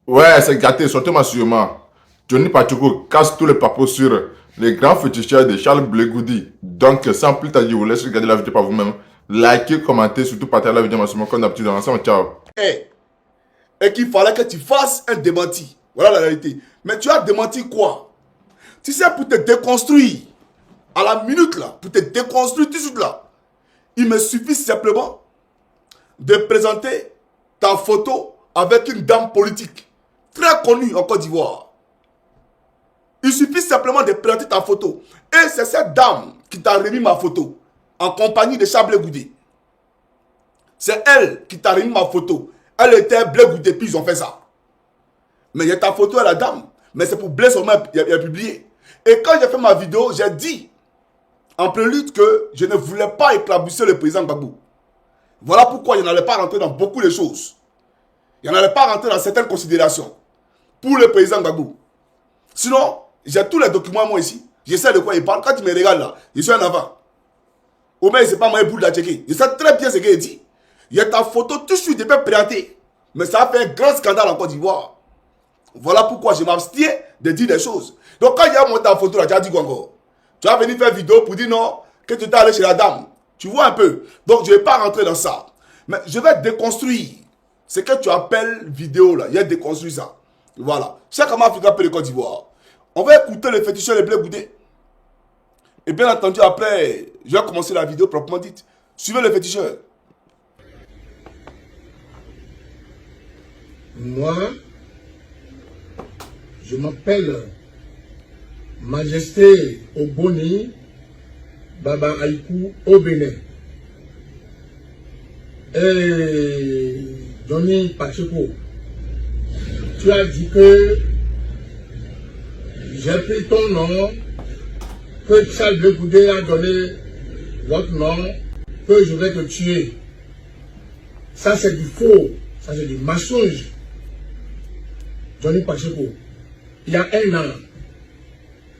Ouais, c'est gâté, sortez-moi sûrement. Johnny Pachuco casse tous les papos sur les grands féticheurs de Charles Blegoudi. Donc, sans plus tarder, je vous laisse regarder la vidéo par vous-même. Likez, commentez, surtout partagez la vidéo maximum comme d'habitude. Ensemble, ciao. Eh, et qu'il fallait que tu fasses un démenti. Voilà la réalité. Mais tu as démenti quoi? Tu sais, pour te déconstruire, à la minute là, pour te déconstruire tout de suite là, il me suffit simplement de présenter ta photo avec une dame politique très connue en Côte d'Ivoire. Il suffit simplement de présenter ta photo. Et c'est cette dame qui t'a remis ma photo en compagnie de Charles Goudé. C'est elle qui t'a remis ma photo. Elle était Blé Goudé, puis ils ont fait ça. Mais il y a ta photo à la dame. Mais c'est pour Blé seulement, il a publié. Et quand j'ai fait ma vidéo, j'ai dit en prélude que je ne voulais pas éclabousser le président Gbagbo. Voilà pourquoi je n'allais pas rentrer dans beaucoup de choses. Je n'allais pas rentrer dans certaines considérations pour le président Gbagbo. Sinon, j'ai tous les documents moi ici. Je sais de quoi il parle. Quand il me regarde là, je suis en avant. Au moins, c'est pas moi pour la checker. Je sais très bien ce qu'il dit. Il y a ta photo tout de suite, je peux présenter. Mais ça a fait un grand scandale en Côte d'Ivoire. Voilà pourquoi je m'abstiens de dire des choses. Donc quand il y a monté ta photo là, tu as dit quoi encore? Tu vas venir faire une vidéo pour dire non, que tu t'es allé chez la dame. Tu vois un peu. Donc je ne vais pas rentrer dans ça. Mais je vais déconstruire ce que tu appelles vidéo là. Il y a déconstruit ça. Voilà. Chaque Africain peut le Côte d'Ivoire. On va écouter le féticheur de Blé Goudé. Et bien entendu, après, je vais commencer la vidéo proprement dite. Suivez le féticheur. Moi, je m'appelle Majesté Oboni Baba Aïkou au Bénin. Et Johnny Pacheco, tu as dit que j'ai pris ton nom, que Charles Blé Goudé a donné votre nom, que je vais te tuer. Ça c'est du faux, ça c'est du mensonge. Johnny Pacheco, il y a un an,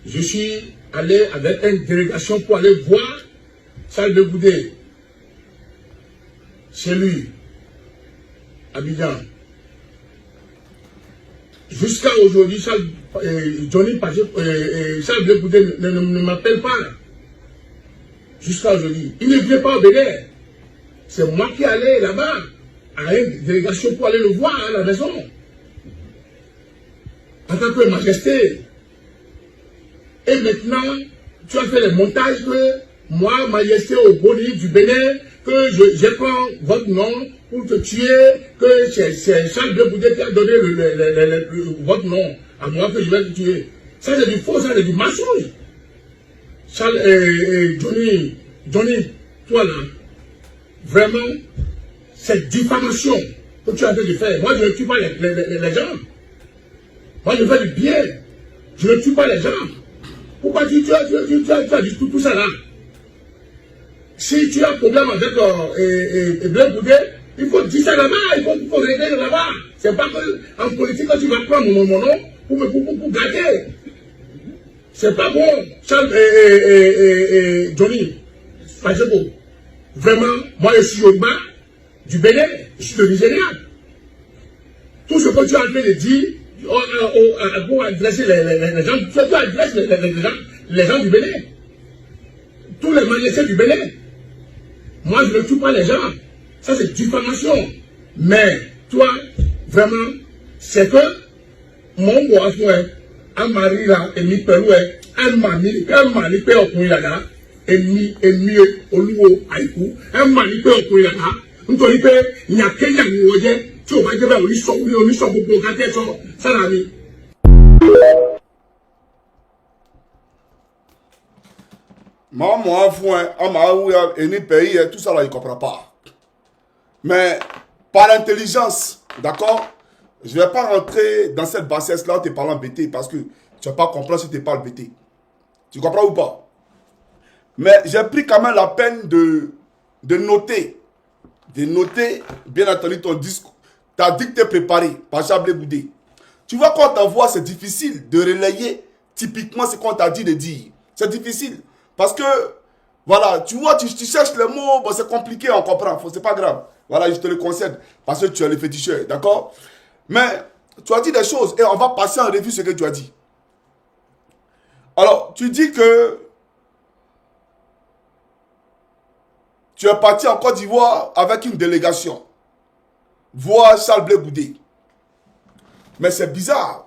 je suis allé avec une délégation pour aller voir Charles Blé Goudé chez lui, à Abidjan. Jusqu'à aujourd'hui, Johnny Pacheco, Charles Blé Goudé ne m'appelle pas. Jusqu'à aujourd'hui. Il ne vient pas au Bénin. C'est moi qui allais là-bas, à une délégation pour aller le voir à la maison. En tant que majesté. Et maintenant, tu as fait le montage que moi, majesté au Boni du Bénin, que je prends votre nom pour te tuer, que c'est Charles Blé Goudé qui a donné votre nom à moi que je vais te tuer. Ça c'est du faux, ça c'est du mensonge. Charles Johnny, toi là, vraiment, c'est diffamation que tu as en train de faire. Moi je ne tue pas les gens. Moi je fais du bien. Je ne tue pas les gens. Pourquoi tu as dit tout ça là? Si tu as un problème avec Blé Goudé, il faut dire ça là-bas, il faut régler là-bas. C'est pas qu'en politique, quand tu vas prendre mon nom pour gâter. C'est pas bon. Charles Johnny Pacheco, vraiment, moi je suis Yoruba du Bénin, je suis de Nigeria. Tout ce que tu as en train de dire, pour adresser les gens, tu adresses les gens du Bénin. Tous les magiciens du Bénin. Moi, je ne tue pas les gens. Ça, c'est diffamation. Mais, toi, vraiment, c'est que mon boisson, un mari là, et mi peloué, un mari peut occuper là, et mi oluo aïkou, un mari peut occuper là, nous te dit, il n'y a qu'un yang tu vas dire, oui, on y sort beaucoup, ça l'a mis. Moi, pays, tout ça là, il ne comprend pas. Mais par l'intelligence, d'accord, je ne vais pas rentrer dans cette bassesse là en te parlant BT parce que tu ne vas pas comprendre si tu parles BT. Tu comprends ou pas? Mais j'ai pris quand même la peine de noter, bien entendu, ton discours, ta dictée préparée par Charles Blé Goudé. Tu vois, quand on t'envoie, c'est difficile de relayer typiquement ce qu'on t'a dit de dire. C'est difficile. Parce que, voilà, tu vois, tu cherches les mots, bon, c'est compliqué, on comprend, c'est pas grave. Voilà, je te le concède, parce que tu es le féticheur, d'accord? Mais, Tu as dit des choses et on va passer en revue ce que tu as dit. Alors, tu dis que tu es parti en Côte d'Ivoire avec une délégation. Voir Charles Blé Goudé. Mais c'est bizarre.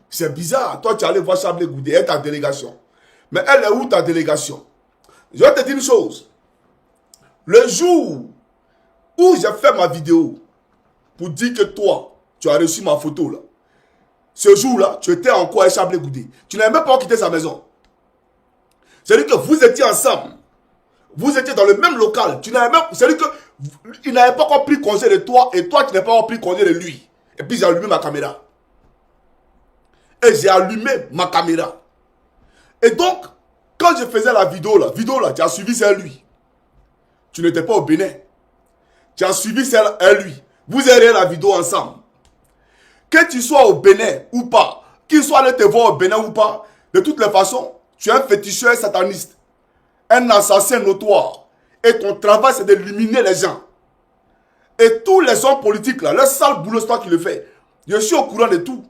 C'est bizarre. Toi, tu es allé voir Charles Blé Goudé et ta délégation. Mais elle est où ta délégation? Je vais te dire une chose. Le jour où j'ai fait ma vidéo pour dire que toi, tu as reçu ma photo là. Ce jour-là, tu étais encore avec Charles Blé Goudé. Tu n'avais même pas quitté sa maison. C'est-à-dire que vous étiez ensemble. Vous étiez dans le même local. C'est-à-dire qu'il n'avait pas encore pris congé de toi et toi, tu n'avais pas encore pris congé de lui. Et puis j'ai allumé ma caméra. Et j'ai allumé ma caméra. Et donc, quand je faisais la vidéo là, tu as suivi celle lui. Tu n'étais pas au Bénin. Tu as suivi celle lui. Vous avez la vidéo ensemble. Que tu sois au Bénin ou pas, qu'il soit allé te voir au Bénin ou pas, de toutes les façons, tu es un féticheur sataniste, un assassin notoire. Et ton travail, c'est d'éliminer les gens. Et tous les hommes politiques, là, leur sale boulot, c'est toi qui le fais. Je suis au courant de tout.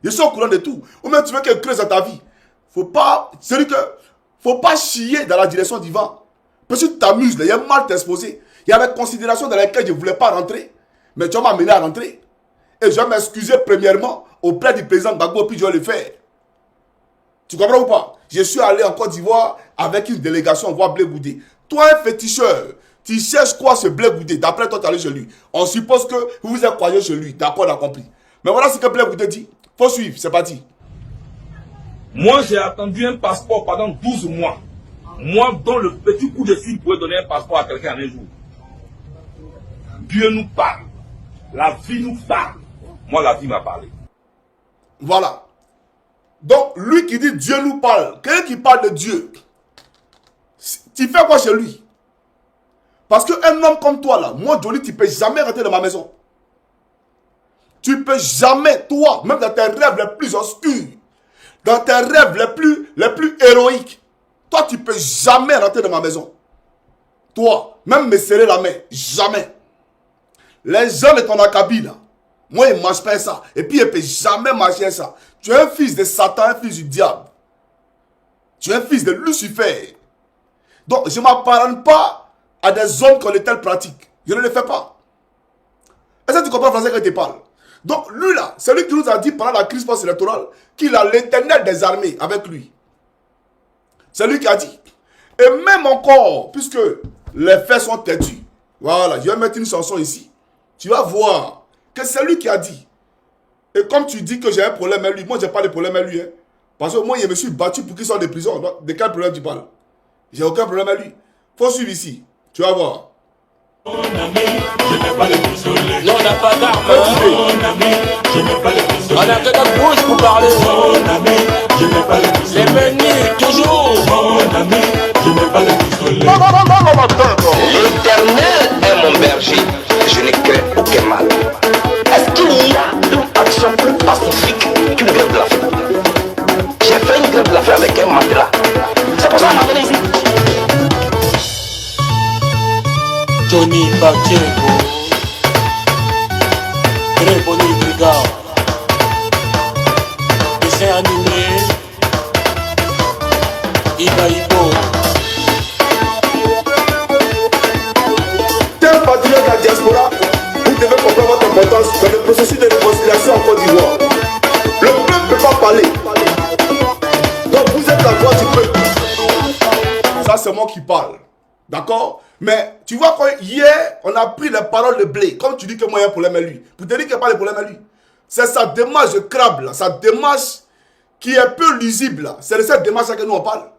Je suis au courant de tout. Ou même tu veux qu'elle creuse dans ta vie. Faut pas chier dans la direction du vent. Parce que tu t'amuses, il y a mal t'exposer. Il y avait considération dans laquelle je ne voulais pas rentrer. Mais tu vas m'amener à rentrer. Et je vais m'excuser premièrement auprès du président Gbagbo, puis je vais le faire. Tu comprends ou pas? Je suis allé en Côte d'Ivoire avec une délégation voir Blé Goudé. Toi, un féticheur, tu cherches quoi ce Blé Goudé? D'après toi, tu es allé chez lui. On suppose que vous vous êtes croisé chez lui. D'accord, on a compris. Mais voilà ce que Blé Goudé dit. Faut suivre, c'est parti. Moi, j'ai attendu un passeport pendant 12 mois. Moi, dont le petit coup de fil pouvait donner un passeport à quelqu'un un jour. Dieu nous parle. La vie nous parle. Moi, la vie m'a parlé. Voilà. Donc, lui qui dit Dieu nous parle, quelqu'un qui parle de Dieu, tu fais quoi chez lui? Parce qu'un homme comme toi, là, moi, Johnny, tu ne peux jamais rentrer dans ma maison. Tu ne peux jamais, toi, même dans tes rêves les plus obscurs, dans tes rêves les plus héroïques, toi, tu ne peux jamais rentrer dans ma maison. Toi, même me serrer la main, jamais. Les gens de ton acabit, là, moi, ils ne mangent pas ça. Et puis, ils ne peuvent jamais manger ça. Tu es un fils de Satan, un fils du diable. Tu es un fils de Lucifer. Donc, je ne m'apparente pas à des hommes qui ont de telles pratiques. Je ne le fais pas. Est-ce que tu comprends le français quand je te parle? Donc, lui là, c'est lui qui nous a dit pendant la crise post-électorale qu'il a l'Éternel des armées avec lui. C'est lui qui a dit. Et même encore, puisque les faits sont têtus, voilà, je vais mettre une chanson ici. Tu vas voir que c'est lui qui a dit. Et comme tu dis que j'ai un problème avec lui, moi j'ai pas de problème avec lui. Hein. Parce que moi je me suis battu pour qu'il sorte de prison. De quel problème tu parles? J'ai aucun problème avec lui. Faut suivre ici. Tu vas voir. Mon ami, je n'ai pas le pistolet. Non, on n'a pas d'armes. Mon ami, je n'ai pas le pistolet. On a que notre bouche pour parler. Mon ami, je n'ai pas le pistolet. Les menus, toujours. Mon ami, je n'ai pas le pistolet. L'Éternel est mon berger. Je ne crains aucun mal. Est-ce qu'il y a une action plus pacifique qu'une grève de la faim? J'ai fait une grève de la faim avec un matelas. C'est pour ça qu'on m'a amené ici. Johnny Pacheco, très bon brigade, dessin animé, Ibaïbo. Tel patriote de la diaspora, vous devez comprendre votre importance dans le processus de réconciliation en Côte d'Ivoire. Le peuple ne peut pas parler. Donc vous êtes la voix du peuple. Ça c'est moi qui parle. D'accord? Mais tu vois quand hier, on a pris les paroles de Blé. Comme tu dis que moi, il y a un problème avec lui. Pour te dire qu'il n'y a pas de problème avec lui. C'est sa démarche de crabe, là. Sa démarche qui est peu lisible, là. C'est de cette démarche-là que nous, on parle.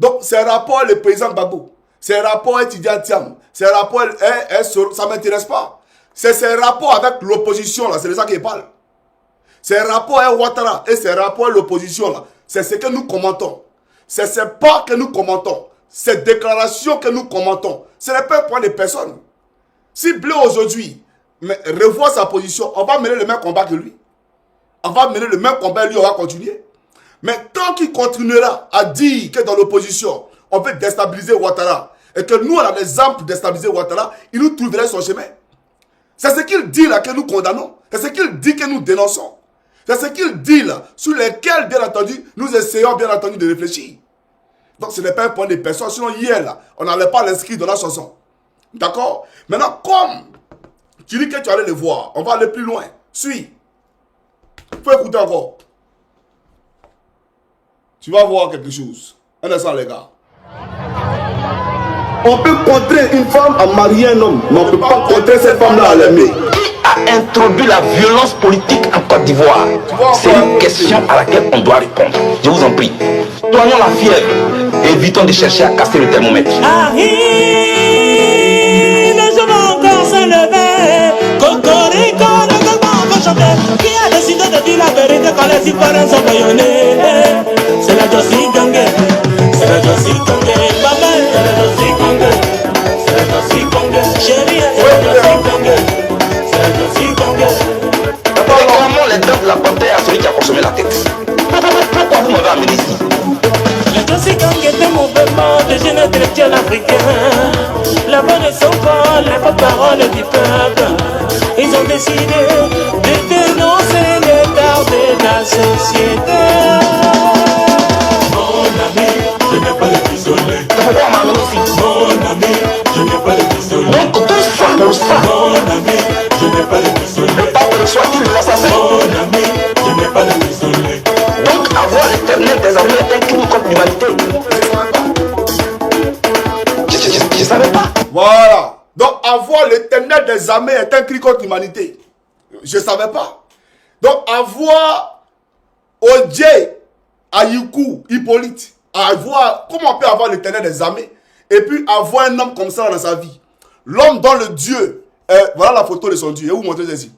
Donc, c'est un rapport avec le président Gbagbo. C'est un rapport avec Tidiane Thiam. C'est un rapport avec ça ne m'intéresse pas. C'est un rapport avec l'opposition, là. C'est de ça qu'il parle. C'est un rapport avec Ouattara. Et c'est un rapport avec l'opposition, là. C'est ce que nous commentons. C'est ce pas que nous commentons. Cette déclaration que nous commentons, ce n'est pas un point de personne. Si Blé aujourd'hui revoit sa position, on va mener le même combat que lui. On va mener le même combat et lui, on va continuer. Mais tant qu'il continuera à dire que dans l'opposition, on veut déstabiliser Ouattara, et que nous, on a des armes pour déstabiliser Ouattara, il nous trouverait son chemin. C'est ce qu'il dit là que nous condamnons. C'est ce qu'il dit que nous dénonçons. C'est ce qu'il dit là, sur lesquels, bien entendu, nous essayons, bien entendu, de réfléchir. Donc, ce n'est pas un point de personne. Sinon, hier, là, on n'allait pas l'inscrire dans la chanson. D'accord? Maintenant, comme tu dis que tu allais le voir, on va aller plus loin. Suis. Il faut écouter encore. Tu vas voir quelque chose. Un instant, les gars. On peut contrer une femme à marier un homme, mais on ne peut pas contrer cette femme-là à l'aimer. Qui a introduit la violence politique en Côte d'Ivoire? C'est une question à laquelle on doit répondre. Je vous en prie. Soignons la fièvre. Évitons de chercher à casser le thermomètre. Arrive, je vais encore se lever. Cocorico, le gourmand va chanter. Qui a décidé de dire la vérité quand les Ivoiriens sont rayonnés? C'est la Josie Gangue. C'est la Josie Gangue. Maman, c'est la Josie Gangue. C'est la Josie Gangue. Chérie, c'est la Josie Gangue. C'est la Josie Gangue. Réclamons les dents de la panthère à celui qui a consommé la tête. Pourquoi vous m'avez amené ici? La Josie Gangue est un mouvement de jeunes intellectuels africains. La voix de son corps, les porte-paroles du peuple. Ils ont décidé de dénoncer l'état de la société. Mon ami, je n'ai pas le pistolet. Pourquoi on m'a amené ici? Mon ami, je n'ai pas le pistolet. Donc tout ça pour ça. Mon ami, je n'ai pas le pistolet. Le pape soit-il l'assassin? Mon ami, je n'ai pas le pistolet. Donc avoir l'éternel des armées est un crime contre l'humanité. Je savais pas. Voilà. Donc, avoir l'éternel des armées est un cri contre l'humanité. Je ne savais pas. Donc, avoir Odje, Ayuku, Hippolyte, comment on peut avoir l'éternel des armées et puis avoir un homme comme ça dans sa vie? L'homme dont le Dieu, voilà la photo de son Dieu. Et vous montrez ici.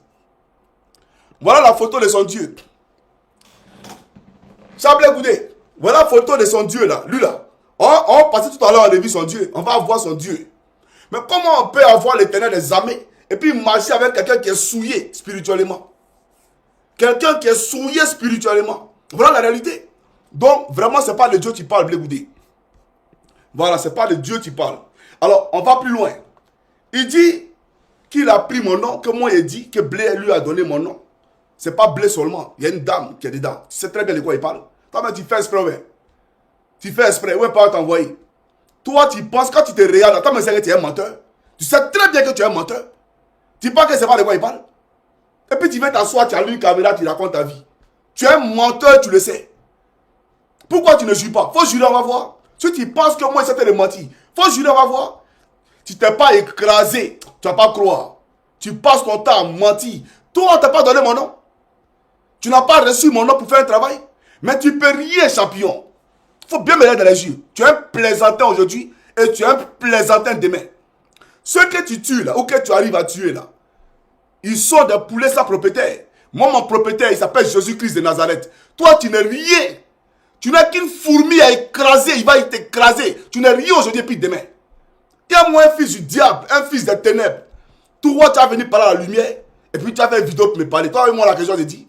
Voilà la photo de son Dieu. Chablé Goudé, voilà la photo de son Dieu là. Lui là. On passait tout à l'heure, on a vu son Dieu. On va voir son Dieu. Mais comment on peut avoir l'éternel des armées et puis marcher avec quelqu'un qui est souillé spirituellement? Quelqu'un qui est souillé spirituellement. Voilà la réalité. Donc, vraiment, ce n'est pas le Dieu qui parle, Blé Goudé. Voilà, ce n'est pas le Dieu qui parle. Alors, on va plus loin. Il dit qu'il a pris mon nom, que moi, il dit que Blé lui a donné mon nom. Ce n'est pas Blé seulement. Il y a une dame qui est dedans. Tu sais très bien de quoi il parle. Toi, mais tu fais exprès, ouais. Tu fais exprès, ouais, pas t'envoyer. Toi, tu penses, quand tu te regardes, attends, mais c'est que tu es un menteur. Tu sais très bien que tu es un menteur. Tu penses que c'est pas de quoi il parle. Et puis tu viens t'asseoir, tu allumes une caméra, tu racontes ta vie. Tu es un menteur, tu le sais. Pourquoi tu ne jures pas? Faut jurer, on va voir. Si tu penses que moi, c'était de mentir, faut jurer, on va voir. Tu t'es pas écrasé, tu vas pas croire. Tu passes ton temps à mentir. Toi, on t'a pas donné mon nom. Tu n'as pas reçu mon nom pour faire un travail. Mais tu peux rien, champion. Il faut bien me regarder dans les yeux. Tu es un plaisantin aujourd'hui et tu es un plaisantin demain. Ceux que tu tues là, ou que tu arrives à tuer là, ils sont des poulets sans propriétaire. Moi, mon propriétaire, il s'appelle Jésus-Christ de Nazareth. Toi, tu n'es rien. Tu n'es qu'une fourmi à écraser. Il va t'écraser. Tu n'es rien aujourd'hui et puis demain. Tu es moi un fils du diable, un fils des ténèbres. Toi, tu as venu parler à la lumière et puis tu as fait une vidéo pour me parler. Toi et moi, la question je dis.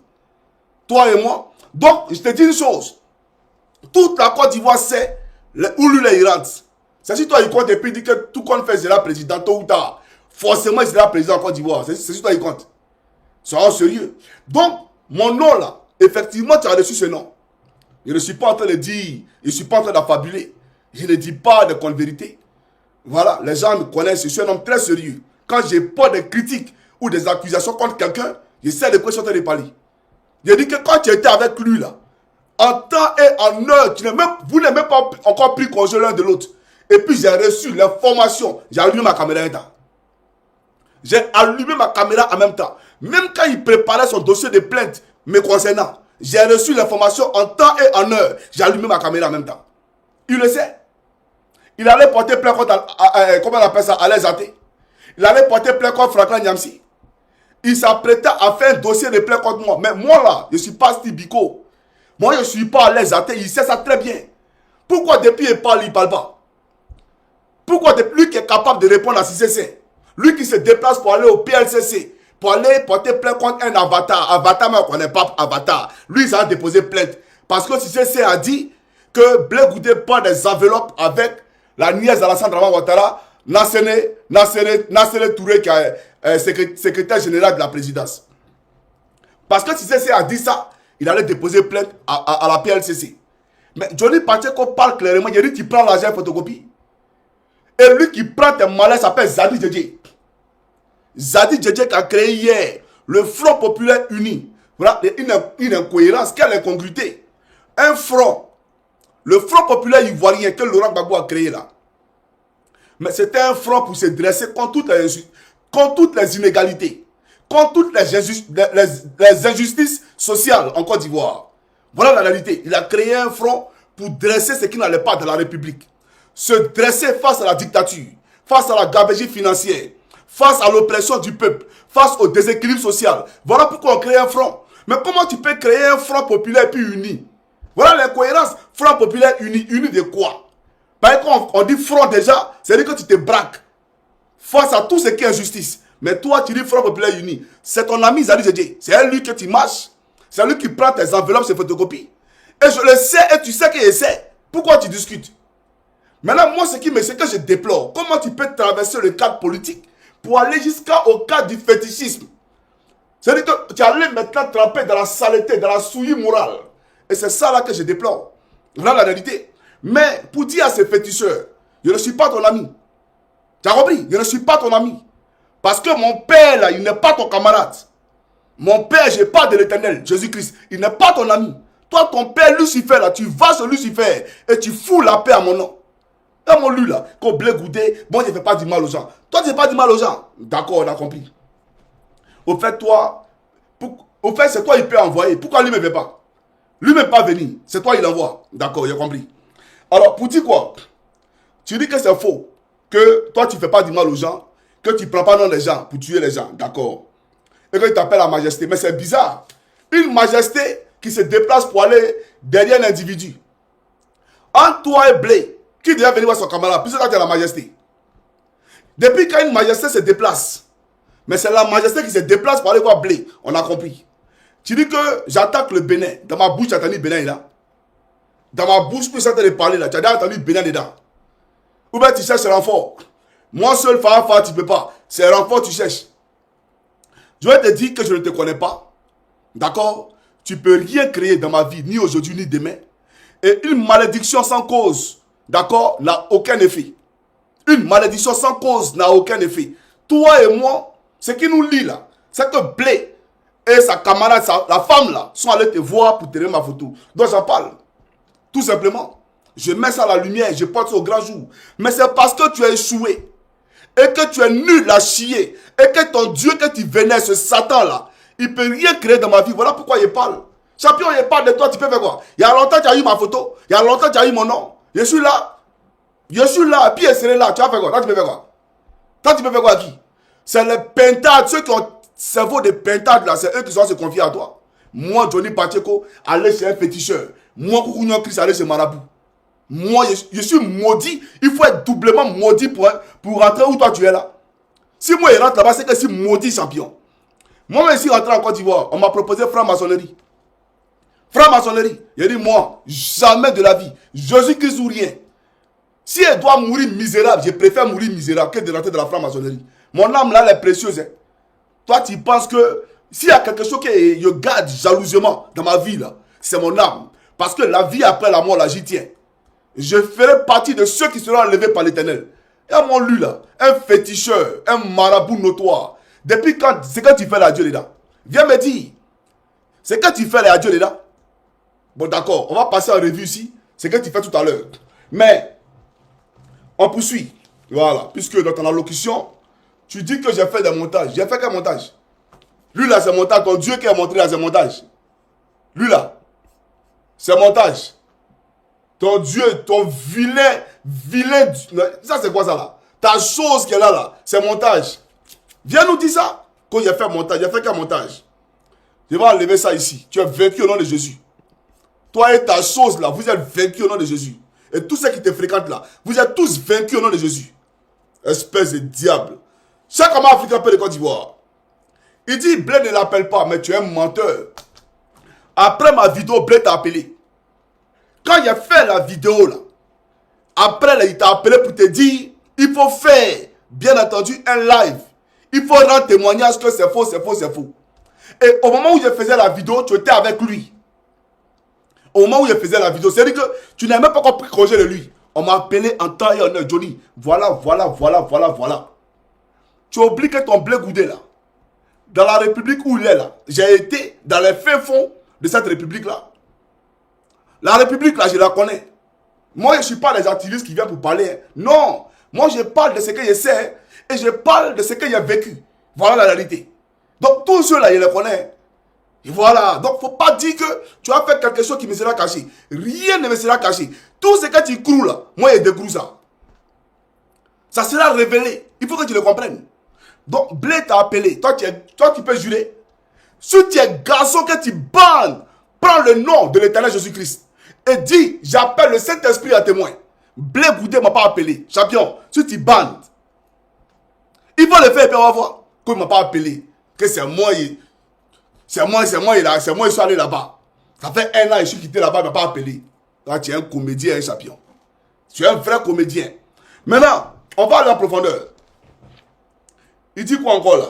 Toi et moi. Donc, je te dis une chose. Toute la Côte d'Ivoire sait où lui il rentre. C'est si toi il compte et puis il dit que tout compte fait sera président tôt ou tard. Forcément il sera président en Côte d'Ivoire. C'est si toi il compte. Soyons sérieux. Donc, mon nom là, effectivement tu as reçu ce nom. Je ne suis pas en train de dire, je ne suis pas en train d'affabuler. Je ne dis pas de vérité. Voilà, les gens me connaissent, je suis un homme très sérieux. Quand j'ai pas de critiques ou des accusations contre quelqu'un, je sais de quoi je suis en train de parler. Je dis que quand tu étais avec lui là, en temps et en heure, vous n'avez même pas encore pris congé l'un de l'autre. Et puis j'ai reçu l'information. J'ai allumé ma caméra en même temps. J'ai allumé ma caméra en même temps. Même quand il préparait son dossier de plainte me concernant, j'ai reçu l'information en temps et en heure. J'ai allumé ma caméra en même temps. Il le sait. Il allait porter plainte contre, comment on appelle ça, Alain Athé. Il allait porter plainte contre Franklin Nyamsi. Il s'apprêtait à faire un dossier de plainte contre moi. Mais moi là, je ne suis pas Steve Biko. Moi, je ne suis pas Alain Athé. Il sait ça très bien. Pourquoi depuis il ne parle pas? Pourquoi lui qui est capable de répondre à CCC, lui qui se déplace pour aller au PLCC, pour aller porter plainte contre un avatar, avatar, mais on ne connaît pas avatar, lui, il a déposé plainte. Parce que CCC a dit que Blé Goudé prend des enveloppes avec la nièce d'Alassane Draman Ouattara, Nassere Touré qui est secrétaire général de la présidence. Parce que si CC a dit ça, il allait déposer plainte à la PLCC. Mais Johnny Pacheco parle clairement. Il dit qu'il prend l'argent et photocopie. Et lui qui prend tes malaises s'appelle Zadi Djedje. Zadi Djedje qui a créé hier le Front Populaire Uni. Voilà une incohérence, quelle incongruité. Un front, le Front Populaire Ivoirien que Laurent Gbagbo a créé là. Mais c'était un front pour se dresser contre toutes les inégalités, contre toutes les injustices sociales en Côte d'Ivoire. Voilà la réalité. Il a créé un front pour dresser ce qui n'allait pas dans la République. Se dresser face à la dictature, face à la gabegie financière, face à l'oppression du peuple, face au déséquilibre social. Voilà pourquoi on crée un front. Mais comment tu peux créer un front populaire puis uni? Voilà l'incohérence. Front populaire uni. Uni de quoi? Par exemple, on dit front déjà, c'est-à-dire que tu te braques face à tout ce qui est injustice. Mais toi, tu dis Front Populaire Uni. C'est ton ami Zali Djedje. C'est lui que tu marches. C'est lui qui prend tes enveloppes, ses photocopies. Et je le sais, et tu sais qu'il sait. Pourquoi tu discutes? Maintenant, moi, ce que je déplore, comment tu peux traverser le cadre politique pour aller jusqu'au cadre du fétichisme? C'est-à-dire que tu allais maintenant tremper dans la saleté, dans la souillie morale. Et c'est ça là que je déplore. Voilà la réalité. Mais pour dire à ces féticheurs, je ne suis pas ton ami. Tu as compris? Je ne suis pas ton ami. Parce que mon père là, il n'est pas ton camarade. Mon père, je parle de l'Éternel, Jésus-Christ. Il n'est pas ton ami. Toi, ton père Lucifer là, tu vas sur Lucifer et tu fous la paix à mon nom. Et mon lui là, qu'on blé goudé, bon, je ne fais pas du mal aux gens. Toi, tu ne fais pas du mal aux gens. D'accord, on a compris. Au fait, c'est toi, il peut envoyer. Pourquoi lui ne me fait pas? Lui ne peut pas venir. C'est toi, il envoie. D'accord, j'ai compris. Alors, pour dire quoi? Tu dis que c'est faux. Que toi, tu ne fais pas du mal aux gens. Que tu ne prends pas le nom des gens pour tuer les gens. D'accord. Et que tu t'appelles la majesté. Mais c'est bizarre. Une majesté qui se déplace pour aller derrière un individu. Entre toi et Blé, qui devait venir voir son camarade, puisque toi, tu es la majesté. Depuis quand une majesté se déplace, mais c'est la majesté qui se déplace pour aller voir Blé. On a compris. Tu dis que j'attaque le Bénin. Dans ma bouche, tu as entendu Bénin là. Dans ma bouche, tu es en train de parler là. Tu as déjà entendu Bénin dedans. Ou bien tu cherches un renfort. Moi seul, tu ne peux pas. C'est un renfort que tu cherches. Je vais te dire que je ne te connais pas. D'accord? Tu ne peux rien créer dans ma vie, ni aujourd'hui, ni demain. Et une malédiction sans cause, d'accord, n'a aucun effet. Une malédiction sans cause n'a aucun effet. Toi et moi, ce qui nous lie là, c'est que Blé et sa camarade, la femme là, sont allés te voir pour tirer ma photo. Donc j'en parle. Tout simplement. Je mets ça à la lumière, je porte ça au grand jour. Mais c'est parce que tu as échoué. Et que tu es nul à chier. Et que ton Dieu que tu vénères, ce Satan là, il ne peut rien créer dans ma vie. Voilà pourquoi il parle. Champion, il parle de toi, tu peux faire quoi? Il y a longtemps tu as eu ma photo. Il y a longtemps tu as eu mon nom. Je suis là. Je suis là. Puis il serait là. Tu vas faire quoi? Toi, tu peux faire quoi? Toi, tu peux faire quoi à qui? C'est les pentades. Ceux qui ont cerveau de pentades là, c'est eux qui sont se confier à toi. Moi, Johnny Pacheco, aller chez un féticheur. Moi, Koukounion Christ, aller chez Marabout. Moi, je suis maudit. Il faut être doublement maudit pour rentrer où toi tu es là. Si moi, je rentre là-bas, c'est que je suis maudit champion. Moi, même si je rentre en Côte d'Ivoire, on m'a proposé franc-maçonnerie. Franc-maçonnerie. Il dit, moi, jamais de la vie. Jésus-Christ ou rien. Si elle doit mourir misérable, je préfère mourir misérable que de rentrer dans la franc-maçonnerie. Mon âme là, elle est précieuse. Hein. Toi, tu penses que s'il y a quelque chose que je garde jalousement dans ma vie là, c'est mon âme. Parce que la vie après la mort là, j'y tiens. Je ferai partie de ceux qui seront enlevés par l'Éternel. Il y a mon lui là, un féticheur, un marabout notoire. Depuis quand, c'est que tu fais la Dieu là? Viens me dire. C'est que tu fais la Dieu là? Bon d'accord, on va passer en revue ici. C'est que tu fais tout à l'heure. Mais, on poursuit. Voilà, puisque dans ton allocution, tu dis que j'ai fait des montages. J'ai fait quel montage? Lui là, c'est montage. Ton Dieu qui a montré là, c'est montage. Lui là, c'est montage. Ton Dieu, ton vilain... Ça, c'est quoi ça là? Ta chose qui est là, c'est montage. Viens nous dire ça. Quand j'ai fait montage, j'ai fait quel montage? Je vais enlever ça ici. Tu es vaincu au nom de Jésus. Toi et ta chose là, vous êtes vaincus au nom de Jésus. Et tous ceux qui te fréquentent là, vous êtes tous vaincus au nom de Jésus. Espèce de diable. Chaque homme africain peut de Côte d'Ivoire. Il dit, Blé ne l'appelle pas, mais tu es un menteur. Après ma vidéo, Blé t'a appelé. Quand il a fait la vidéo là, après là, il t'a appelé pour te dire Il faut faire, bien entendu, un live. Il faut rendre témoignage que c'est faux, c'est faux, c'est faux. Et au moment où je faisais la vidéo, tu étais avec lui. Au moment où je faisais la vidéo, c'est-à-dire que tu n'as même pas encore pris congé de lui. On m'a appelé en temps et en heure, Johnny. Voilà. Tu oublies que ton blé goudé là, dans la République où il est là, j'ai été dans les fins fonds de cette République-là. La République là, je la connais. Moi, je ne suis pas des activistes qui viennent pour parler. Hein. Non. Moi, je parle de ce que je sais et je parle de ce que j'ai vécu. Voilà la réalité. Donc, tous ceux-là, je les connais. Et voilà. Donc, il ne faut pas dire que tu as fait quelque chose qui me sera caché. Rien ne me sera caché. Tout ce que tu croues là, moi, je décroue ça. Ça sera révélé. Il faut que tu le comprennes. Donc, Blé t'a appelé. Toi, tu peux jurer. Si tu es garçon que tu bandes, prends le nom de l'Éternel Jésus-Christ et dis, j'appelle le Saint-Esprit à témoin. Blé Goudé ne m'a pas appelé. Champion, si tu bandes, il faut le faire et puis on va voir. Qu'il ne m'a pas appelé. Que c'est moi, il suis allé là-bas. Ça fait 1 an, je suis quitté là-bas, il ne m'a pas appelé. Là, tu es un comédien, un champion. Tu es un vrai comédien. Maintenant, on va aller en profondeur. Il dit quoi encore là?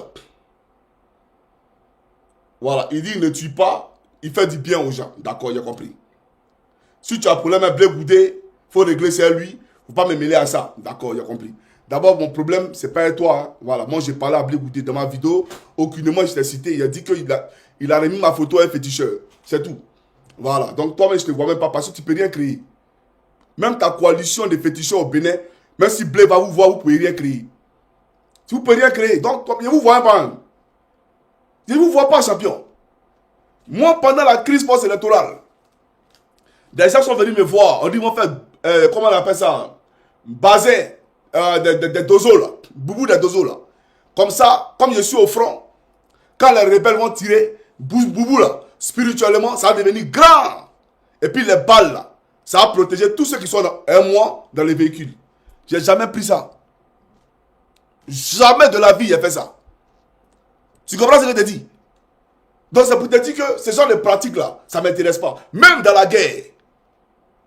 Voilà, il dit ne tue pas, il fait du bien aux gens. D'accord, j'ai compris. Si tu as un problème avec Blé Goudé, il faut régler ça lui. Il ne faut pas me mêler à ça. D'accord, j'ai compris. D'abord, mon problème, ce n'est pas toi. Hein. Voilà, moi j'ai parlé à Blé Goudé dans ma vidéo. Aucunement je t'ai cité. Il a dit qu'il a remis ma photo à un féticheur. C'est tout. Voilà, donc toi-même je ne te vois même pas parce que tu ne peux rien créer. Même ta coalition de féticheurs au Bénin, même si Blé va vous voir, vous ne pouvez rien créer. Vous ne pouvez rien créer. Donc, je ne vous vois pas. Je ne vous vois pas, champion. Moi, pendant la crise post-électorale, des gens sont venus me voir. On dit, ils vont faire, comment on appelle ça? Bazin, des dozos là. Boubou des dozos là. Comme ça, comme je suis au front, quand les rebelles vont tirer, boubou là, spirituellement, ça va devenir grand. Et puis les balles là, ça va protéger tous ceux qui sont dans un mois dans les véhicules. Je n'ai jamais pris ça. Jamais de la vie, j'ai fait ça. Tu comprends ce que je te dis? Donc c'est pour te dire que ce genre de pratiques-là, ça ne m'intéresse pas. Même dans la guerre,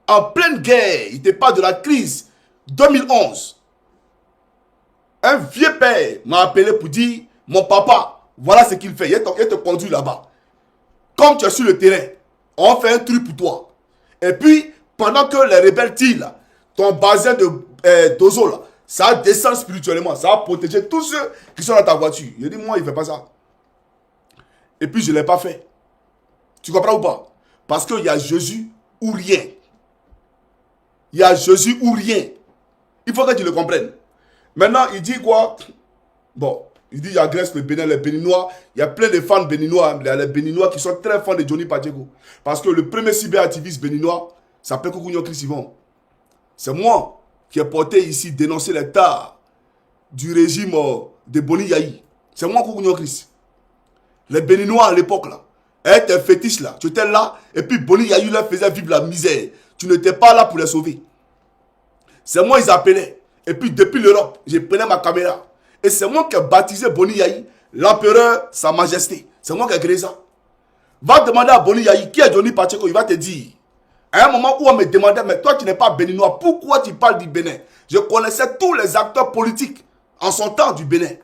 en pleine guerre, il te parle de la crise 2011. Un vieux père m'a appelé pour dire, mon papa, voilà ce qu'il fait. Il te conduit là-bas. Comme tu es sur le terrain, on fait un truc pour toi. Et puis, pendant que les rebelles tirent, ton bazin de dozo, là, ça descend spirituellement. Ça va protéger tous ceux qui sont dans ta voiture. Je dis, moi, il ne fait pas ça. Et puis, je ne l'ai pas fait. Tu comprends ou pas? Parce qu'il y a Jésus ou rien. Il y a Jésus ou rien. Il faut que tu le comprennes. Maintenant, il dit quoi? Bon, il dit, il agresse le Bénin, les Béninois. Il y a plein de fans béninois. Il y a les Béninois qui sont très fans de Johnny Pacheco. Parce que le premier cyberactiviste béninois s'appelle Kokounyo Chris Yvon. C'est moi qui ai porté ici dénoncer l'état du régime de Boni Yahi. C'est moi Kokounyo Chris. Les Béninois à l'époque là, étaient fétiches là. Tu étais là et puis Boni Yahi leur faisait vivre la misère. Tu n'étais pas là pour les sauver. C'est moi ils appelaient. Et puis depuis l'Europe, je prenais ma caméra. Et c'est moi qui ai baptisé Boni Yahi, l'empereur, sa majesté. C'est moi qui ai créé ça. Va demander à Boni Yahi qui est Johnny Pacheco, il va te dire. À un moment où on me demandait, mais toi tu n'es pas béninois, pourquoi tu parles du Bénin? Je connaissais tous les acteurs politiques en son temps du Bénin. Et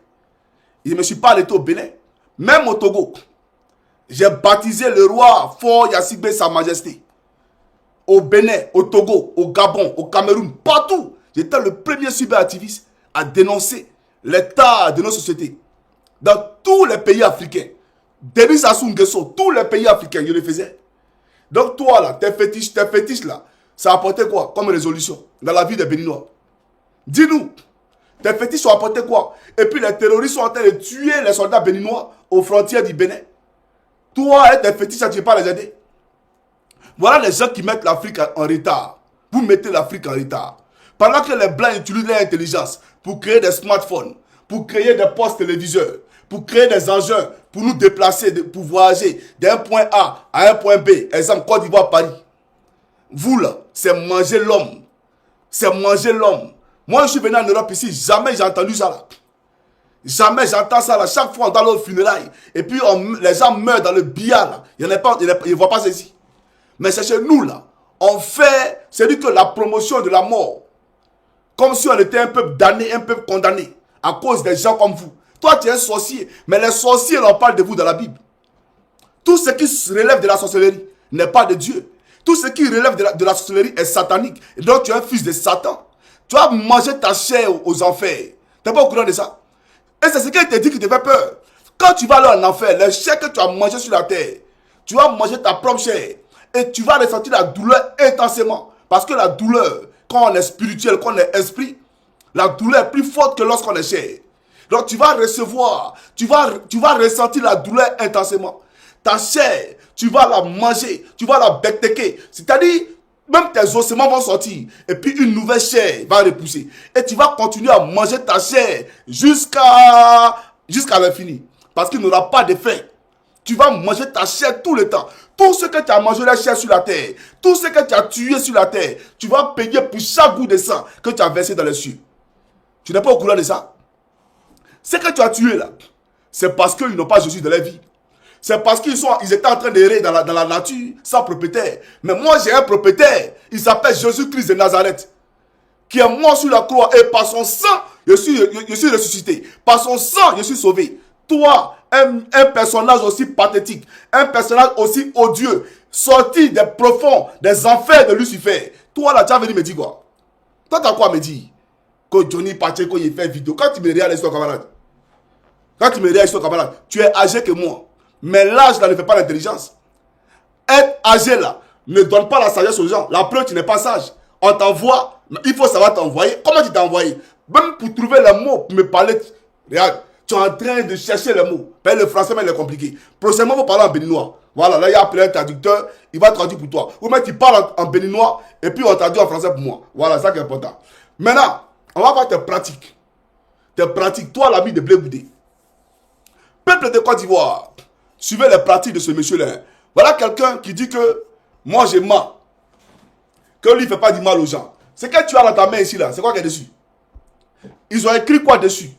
je ne me suis pas arrêté au Bénin. Même au Togo. J'ai baptisé le roi Fort Yacibé, sa majesté. Au Bénin, au Togo, au Gabon, au Cameroun, partout. J'étais le premier cyberactiviste à dénoncer l'état de nos sociétés. Dans tous les pays africains. Denis Sassou Nguesso, tous les pays africains, je le faisais. Donc toi là, tes fétiches là, ça a apporté quoi comme résolution dans la vie des Béninois? Dis-nous, tes fétiches ont apporté quoi? Et puis les terroristes sont en train de tuer les soldats béninois aux frontières du Bénin. Toi et tes fétiches, tu ne peux pas les aider. Voilà les gens qui mettent l'Afrique en retard. Vous mettez l'Afrique en retard. Pendant que les Blancs utilisent leur intelligence pour créer des smartphones, pour créer des postes téléviseurs, pour créer des engins, pour nous déplacer, pour voyager d'un point A à un point B, exemple Côte d'Ivoire, Paris. Vous là, c'est manger l'homme. C'est manger l'homme. Moi, je suis venu en Europe ici, jamais j'ai entendu ça là. Jamais j'entends ça là. Chaque fois, on dans leur funérailles. Et puis, les gens meurent dans le billard là. Il n'y en a pas, ils ne voient pas ceci. Mais c'est chez nous là. On fait, c'est dit que la promotion de la mort. Comme si on était un peuple damné, un peuple condamné. À cause des gens comme vous. Toi, tu es un sorcier. Mais les sorciers, on parle de vous dans la Bible. Tout ce qui relève de la sorcellerie n'est pas de Dieu. Tout ce qui relève de la sorcellerie est satanique. Et donc, tu es un fils de Satan. Tu vas manger ta chair aux enfers. Tu n'es pas au courant de ça? Et c'est ce qu'il te dit qui te fait peur. Quand tu vas aller en enfer, la chair que tu as mangé sur la terre, tu vas manger ta propre chair. Et tu vas ressentir la douleur intensément. Parce que la douleur, quand on est spirituel, quand on est esprit, la douleur est plus forte que lorsqu'on est chair. Donc tu vas recevoir, tu vas ressentir la douleur intensément. Ta chair, tu vas la manger, tu vas la becquer. C'est-à-dire, même tes ossements vont sortir. Et puis une nouvelle chair va repousser. Et tu vas continuer à manger ta chair jusqu'à l'infini. Parce qu'il n'y aura pas d'effet. Tu vas manger ta chair tout le temps. Tout ce que tu as mangé la chair sur la terre, tout ce que tu as tué sur la terre, tu vas payer pour chaque goutte de sang que tu as versé dans les cieux. Tu n'es pas au courant de ça? Ce que tu as tué là, c'est parce qu'ils n'ont pas Jésus dans leur vie. C'est parce qu'ils étaient en train d'errer dans la nature sans propriétaire. Mais moi j'ai un propriétaire, il s'appelle Jésus-Christ de Nazareth, qui est mort sur la croix et par son sang, je suis ressuscité. Par son sang, je suis sauvé. Toi, un personnage aussi pathétique, un personnage aussi odieux, sorti des profonds, des enfers de Lucifer. Toi là, tu as venu me dire quoi? Toi, tu as quoi à me dire? Que Johnny Pacheco, il fait vidéo. Quand tu me regardes, camarade, tu es âgé que moi. Mais l'âge là ne fait pas l'intelligence. Être âgé là ne donne pas la sagesse aux gens. La preuve, tu n'es pas sage. On t'envoie, il faut savoir t'envoyer. Comment tu t'es envoyé? Même pour trouver les mots, pour me parler. Regarde, tu es en train de chercher les mots. Le français, mais il est compliqué. Prochainement, vous parlez en béninois. Voilà, là, il y a appelé un traducteur, il va traduire pour toi. Ou même tu parles en béninois et puis on traduit en français pour moi. Voilà, c'est ça qui est important. Maintenant, on va voir tes pratiques. Tes pratiques, toi, l'ami de Blé Goudé. Peuple de Côte d'Ivoire, suivez les pratiques de ce monsieur-là. Voilà quelqu'un qui dit que moi j'ai mal. Que lui ne fait pas du mal aux gens. Ce que tu as dans ta main ici, là, c'est quoi qu'il y a dessus? Ils ont écrit quoi dessus?